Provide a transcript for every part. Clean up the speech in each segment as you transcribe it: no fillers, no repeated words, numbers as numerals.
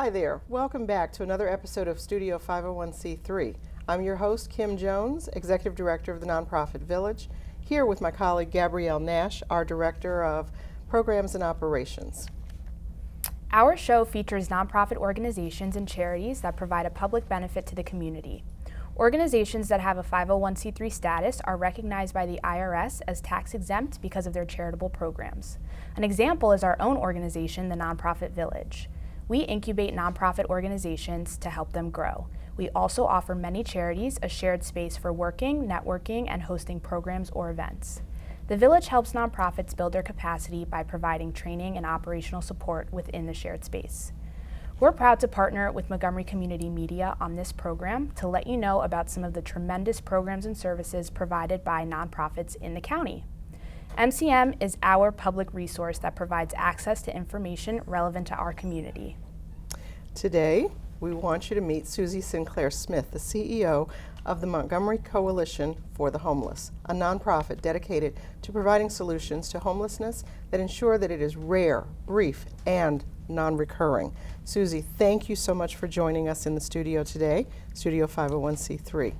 Hi there. Welcome back to another episode of Studio 501c3. I'm your host, Kim Jones, Executive Director of the Nonprofit Village, here with my colleague Gabrielle Nash, our Director of Programs and Operations. Our show features nonprofit organizations and charities that provide a public benefit to the community. Organizations that have a 501c3 status are recognized by the IRS as tax exempt because of their charitable programs. An example is our own organization, the Nonprofit Village. We incubate nonprofit organizations to help them grow. We also offer many charities a shared space for working, networking, and hosting programs or events. The Village helps nonprofits build their capacity by providing training and operational support within the shared space. We're proud to partner with Montgomery Community Media on this program to let you know about some of the tremendous programs and services provided by nonprofits in the county. MCM is our public resource that provides access to information relevant to our community. Today, we want you to meet Susie Sinclair-Smith, the CEO of the Montgomery Coalition for the Homeless, a nonprofit dedicated to providing solutions to homelessness that ensure that it is rare, brief, and non-recurring. Susie, thank you so much for joining us in the studio today, Studio 501c3.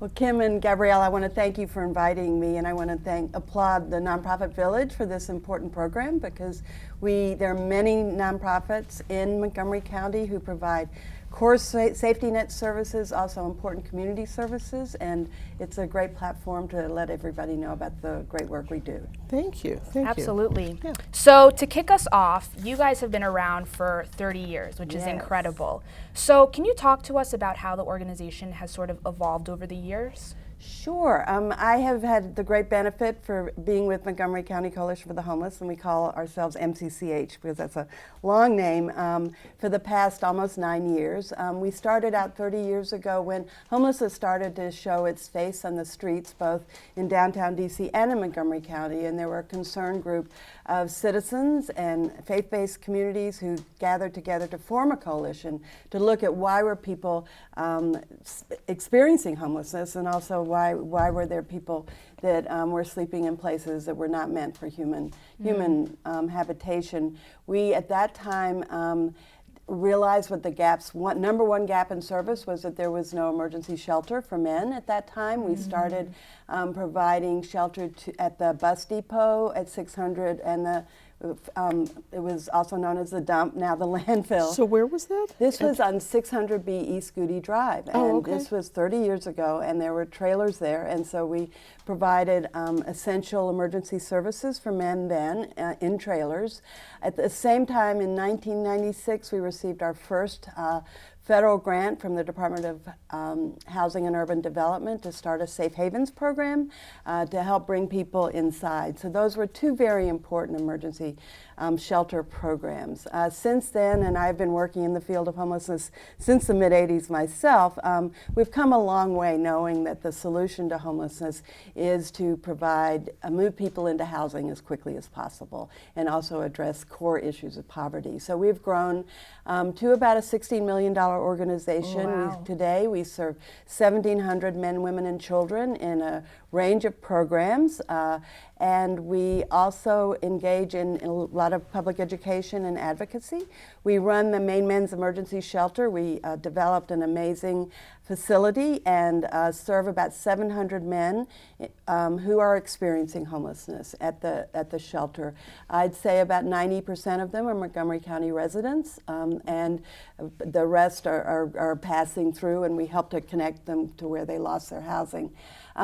Well, Kim and Gabrielle, I want to thank you for inviting me, and I want to applaud the Nonprofit Village for this important program, because there are many nonprofits in Montgomery County who provide core safety net services, also important community services, and it's a great platform to let everybody know about the great work we do. Thank you. Thank Absolutely. you. Yeah. So to kick us off, you guys have been around for 30 years, which is incredible. So can you talk to us about how the organization has sort of evolved over the years? Sure. I have had the great benefit for being with Montgomery County Coalition for the Homeless, and we call ourselves MCCH because that's a long name, for the past almost 9 years. We started out 30 years ago when homelessness started to show its face on the streets, both in downtown DC and in Montgomery County, and there were a concerned group of citizens and faith-based communities who gathered together to form a coalition to look at why were people experiencing homelessness, and also why were there people that were sleeping in places that were not meant for human habitation. We at that time realized what the gaps. Number one gap in service was that there was no emergency shelter for men at that time. We started providing shelter at the bus depot at 600 and it was also known as the dump, now the landfill. So where was that? This was on 600B East Goody Drive, and this was 30 years ago, and there were trailers there, and so we provided essential emergency services for men then in trailers. At the same time, in 1996, we received our first federal grant from the Department of Housing and Urban Development to start a Safe Havens program to help bring people inside. So those were two very important emergency shelter programs. Since then, and I've been working in the field of homelessness since the mid-'80s myself, we've come a long way knowing that the solution to homelessness is to move people into housing as quickly as possible and also address core issues of poverty. So we've grown to about a $16 million organization. Wow. Today we serve 1,700 men, women, and children in a range of programs, and we also engage in a lot of public education and advocacy. We run the Maine Men's Emergency Shelter. We developed an amazing facility and serve about 700 men who are experiencing homelessness at the shelter. I'd say about 90% of them are Montgomery County residents, and the rest are passing through, and we help to connect them to where they lost their housing.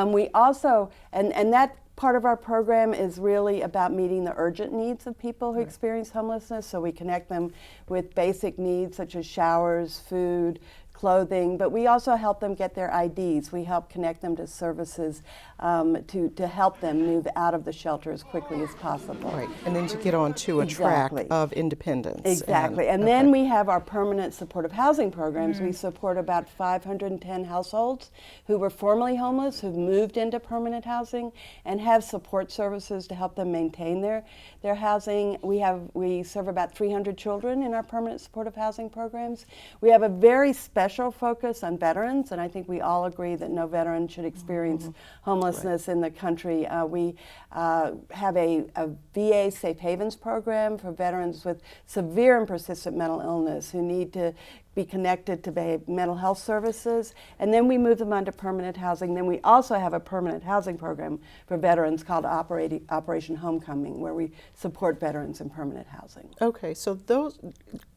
We also, and that part of our program is really about meeting the urgent needs of people who experience homelessness. So we connect them with basic needs such as showers, food, clothing, but we also help them get their IDs. We help connect them to services to help them move out of the shelter as quickly as possible. Right, and then to get onto a track of independence. Exactly, and then we have our permanent supportive housing programs. We support about 510 households who were formerly homeless, who've moved into permanent housing, and have support services to help them maintain their housing. We serve about 300 children in our permanent supportive housing programs. We have a very special special focus on veterans, and I think we all agree that no veteran should experience homelessness in the country. We have a VA Safe Havens program for veterans with severe and persistent mental illness who need to be connected to mental health services, and then we move them on to permanent housing. Then we also have a permanent housing program for veterans called Operation Homecoming, where we support veterans in permanent housing. Okay, so those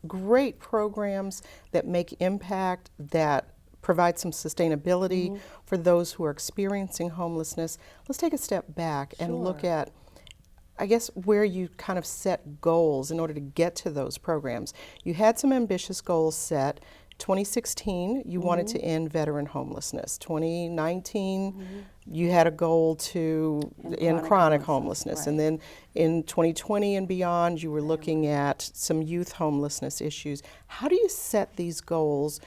great programs that make impact, that provide some sustainability for those who are experiencing homelessness. Let's take a step back and look at, I guess, where you kind of set goals in order to get to those programs. You had some ambitious goals set. 2016, you wanted to end veteran homelessness. 2019, you had a goal to end chronic homelessness. And then in 2020 and beyond, you were looking at some youth homelessness issues. How do you set these goals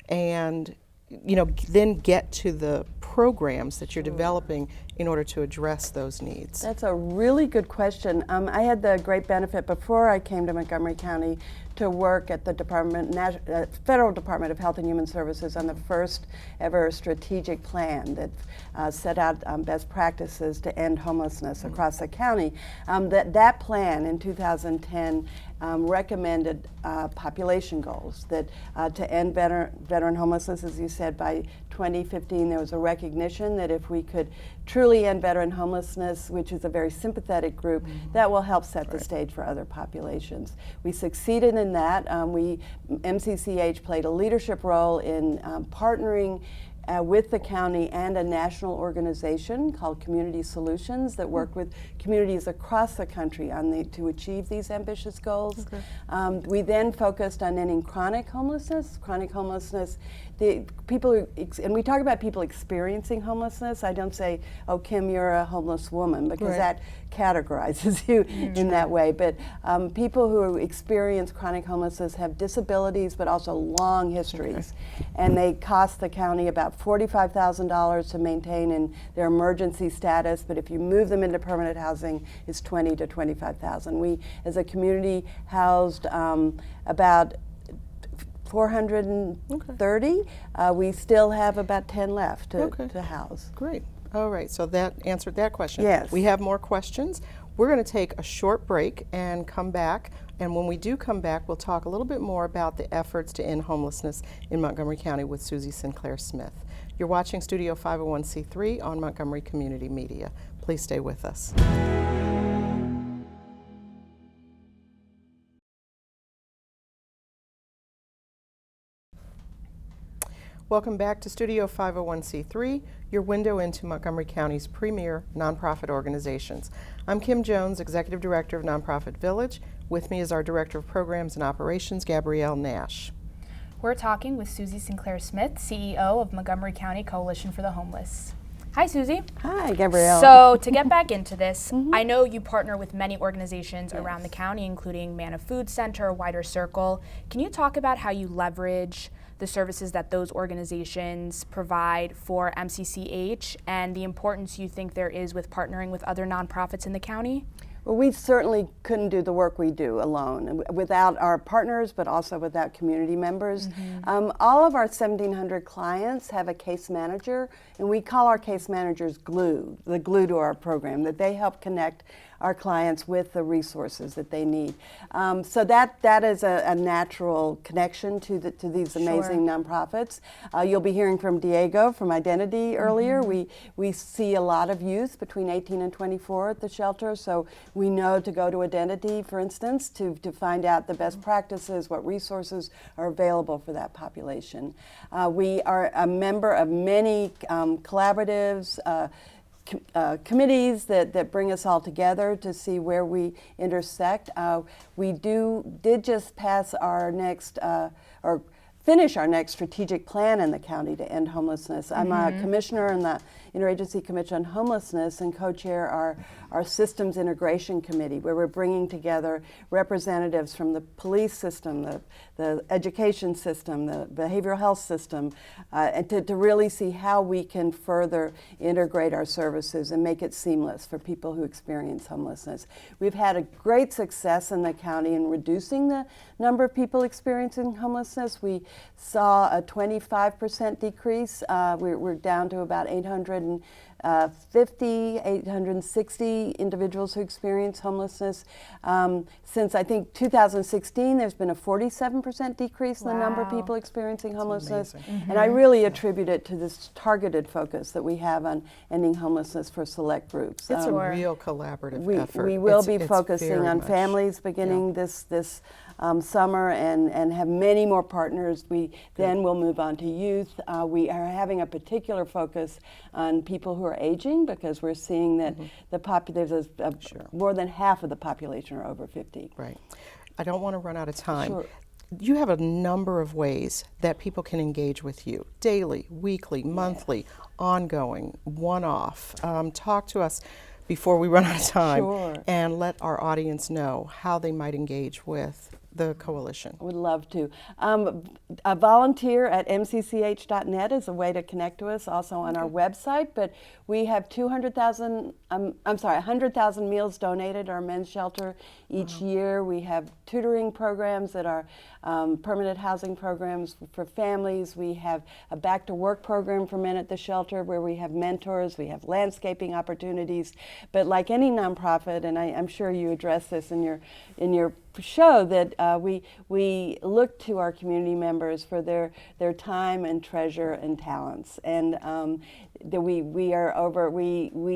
and then get to the programs that you're developing in order to address those needs? That's a really good question. I had the great benefit before I came to Montgomery County to work at the Federal Department of Health and Human Services on the first ever strategic plan that set out best practices to end homelessness across the county. That plan in 2010 recommended population goals that to end veteran homelessness, as you said, by 2015 there was a recognition that if we could truly end veteran homelessness, which is a very sympathetic group, that will help set the stage for other populations. We succeeded in that. MCCH played a leadership role in partnering with the county and a national organization called Community Solutions that worked with communities across the country to achieve these ambitious goals. We then focused on ending chronic homelessness. Chronic homelessness, and we talk about people experiencing homelessness. I don't say, oh, Kim, you're a homeless woman, because that categorizes you in that way. But people who experience chronic homelessness have disabilities, but also long histories. And they cost the county about $45,000 to maintain in their emergency status, but if you move them into permanent housing, it's $20,000 to $25,000. We, as a community, housed about 430. We still have about 10 left to house. Great. All right, so that answered that question. Yes. We have more questions. We're going to take a short break and come back. And when we do come back, we'll talk a little bit more about the efforts to end homelessness in Montgomery County with Susie Sinclair-Smith. You're watching Studio 501c3 on Montgomery Community Media. Please stay with us. Welcome back to Studio 501c3, your window into Montgomery County's premier nonprofit organizations. I'm Kim Jones, Executive Director of Nonprofit Village. With me is our Director of Programs and Operations, Gabrielle Nash. We're talking with Susie Sinclair-Smith, CEO of Montgomery County Coalition for the Homeless. Hi, Susie. Hi, Gabrielle. So to get back into this, I know you partner with many organizations around the county, including Man of Food Center, Wider Circle. Can you talk about how you leverage the services that those organizations provide for MCCH and the importance you think there is with partnering with other nonprofits in the county? Well, we certainly couldn't do the work we do alone without our partners, but also without community members. All of our 1,700 clients have a case manager, and we call our case managers glue, the glue to our program, that they help connect our clients with the resources that they need. So that is a natural connection to these amazing nonprofits. You'll be hearing from Diego from Identity earlier. We see a lot of youth between 18 and 24 at the shelter, so we know to go to Identity, for instance, to find out the best practices, what resources are available for that population. We are a member of many collaboratives, committees that bring us all together to see where we intersect. We did just pass our next, or finish our next strategic plan in the county to end homelessness. I'm a commissioner in the Interagency Commission on Homelessness and co-chair our Systems Integration Committee, where we're bringing together representatives from the police system, the education system, the behavioral health system, and to really see how we can further integrate our services and make it seamless for people who experience homelessness. We've had a great success in the county in reducing the number of people experiencing homelessness. We saw a 25% decrease. We're down to about 860 individuals who experience homelessness. Since I think 2016, there's been a 47% decrease in the number of people experiencing homelessness. And I really attribute it to this targeted focus that we have on ending homelessness for select groups. It's a real collaborative effort. We will be focusing on families beginning this summer and have many more partners. Then we'll move on to youth. We are having a particular focus on people who are aging, because we're seeing that there's more than half of the population are over 50. Right. I don't want to run out of time. Sure. You have a number of ways that people can engage with you: daily, weekly, monthly, ongoing, one-off. Talk to us before we run out of time, and let our audience know how they might engage with the coalition. Would love to. A volunteer at mcch.net is a way to connect to us, also on our website. But we have 100,000 meals donated at our men's shelter each year. We have tutoring programs that are permanent housing programs for families. We have a back to work program for men at the shelter where we have mentors. We have landscaping opportunities. But like any nonprofit, and I'm sure you address this in your show, that we look to our community members for their time and treasure and talents, and that we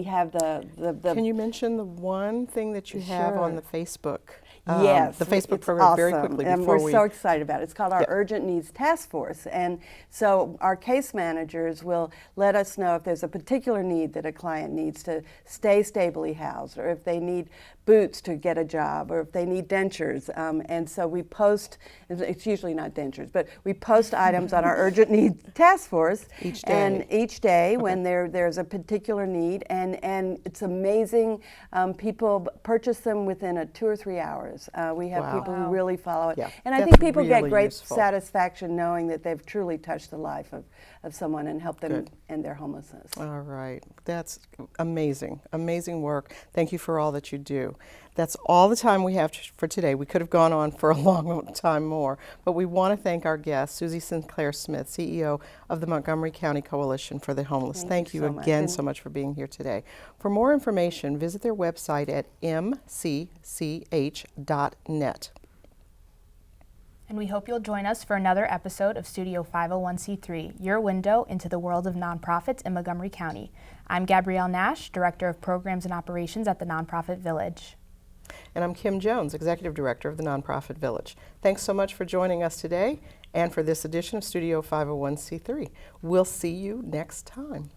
have the. Can you mention the one thing that you have on the Facebook? Yes, the Facebook program, awesome. very quickly and before we're so excited about it. It's called our Urgent Needs Task Force, and so our case managers will let us know if there's a particular need that a client needs to stay stably housed, or if they need boots to get a job, or if they need dentures. And so we post, it's usually not dentures, but we post items on our Urgent Needs Task Force each day. And each day when there's a particular need, and it's amazing. People purchase them within 2 or 3 hours. We have people who really follow it. Yeah, and I think people really get great useful. satisfaction knowing that they've truly touched the life of someone and helped them end their homelessness. All right. That's amazing. Amazing work. Thank you for all that you do. That's all the time we have for today. We could have gone on for a long time more, but we want to thank our guest, Susie Sinclair-Smith, CEO of the Montgomery County Coalition for the Homeless. Thank you again so much for being here today. For more information, visit their website at mcch.net. And we hope you'll join us for another episode of Studio 501c3, your window into the world of nonprofits in Montgomery County. I'm Gabrielle Nash, Director of Programs and Operations at the Nonprofit Village. And I'm Kim Jones, Executive Director of the Nonprofit Village. Thanks so much for joining us today and for this edition of Studio 501c3. We'll see you next time.